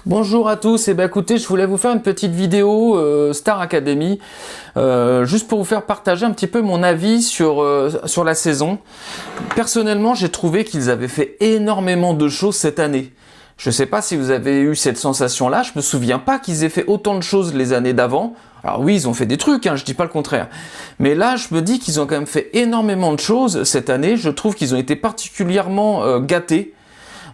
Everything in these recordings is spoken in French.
Bonjour à tous, et écoutez, je voulais vous faire une petite vidéo Star Academy, juste pour vous faire partager un petit peu mon avis sur la saison. Personnellement, j'ai trouvé qu'ils avaient fait énormément de choses cette année. Je ne sais pas si vous avez eu cette sensation-là, je me souviens pas qu'ils aient fait autant de choses les années d'avant. Alors oui, ils ont fait des trucs, hein, je dis pas le contraire. Mais là, je me dis qu'ils ont quand même fait énormément de choses cette année. Je trouve qu'ils ont été particulièrement gâtés.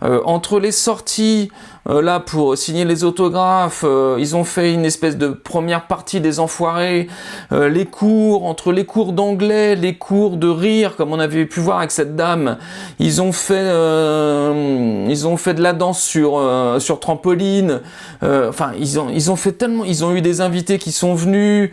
Entre les sorties là pour signer les autographes, ils ont fait une espèce de première partie des enfoirés, les cours, entre les cours d'anglais, les cours de rire comme on avait pu voir avec cette dame, ils ont fait de la danse sur trampoline, enfin ils ont fait tellement, ils ont eu des invités qui sont venus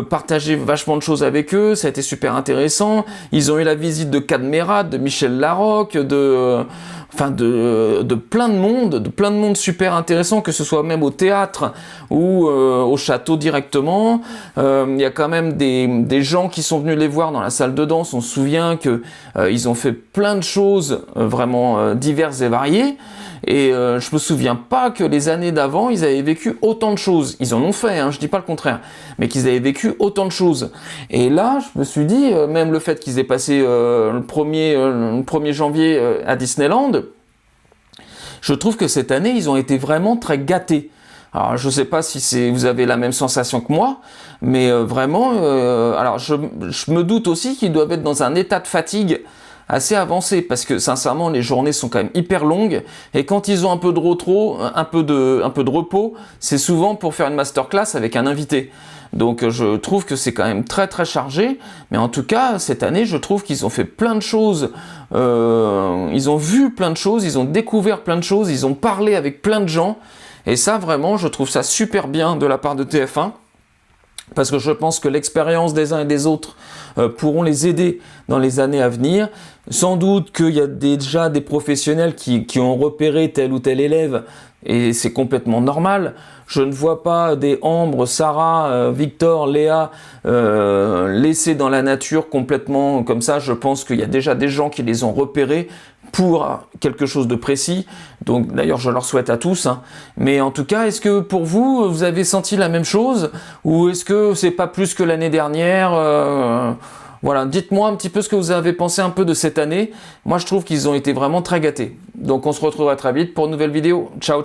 partager vachement de choses avec eux, ça a été super intéressant. Ils ont eu la visite de Cadmerade, de Michel Larocque, de plein de monde super intéressant, que ce soit même au théâtre ou au château directement. Il y a quand même des gens qui sont venus les voir dans la salle de danse. On se souvient que ils ont fait plein de choses vraiment diverses et variées. Et je me souviens pas que les années d'avant, ils avaient vécu autant de choses. Ils en ont fait, hein, je dis pas le contraire, mais qu'ils avaient vécu autant de choses. Et là, je me suis dit, même le fait qu'ils aient passé le 1er janvier à Disneyland, je trouve que cette année, ils ont été vraiment très gâtés. Alors, je sais pas si vous avez la même sensation que moi, mais vraiment, alors je me doute aussi qu'ils doivent être dans un état de fatigue assez avancé, parce que sincèrement les journées sont quand même hyper longues, et quand ils ont un peu de repos, c'est souvent pour faire une masterclass avec un invité. Donc je trouve que c'est quand même très très chargé, mais en tout cas cette année je trouve qu'ils ont fait plein de choses, ils ont vu plein de choses, ils ont découvert plein de choses, ils ont parlé avec plein de gens, et ça vraiment je trouve ça super bien de la part de TF1. Parce que je pense que l'expérience des uns et des autres pourront les aider dans les années à venir. Sans doute qu'il y a déjà des professionnels qui ont repéré tel ou tel élève, et c'est complètement normal. Je ne vois pas des Ambre, Sarah, Victor, Léa laissés dans la nature complètement comme ça. Je pense qu'il y a déjà des gens qui les ont repérés pour quelque chose de précis. Donc d'ailleurs je leur souhaite à tous, hein. Mais en tout cas, est-ce que pour vous, vous avez senti la même chose, ou est-ce que c'est pas plus que l'année dernière? Voilà, dites-moi un petit peu ce que vous avez pensé un peu de cette année. Moi je trouve qu'ils ont été vraiment très gâtés. Donc on se retrouvera très vite pour une nouvelle vidéo. Ciao.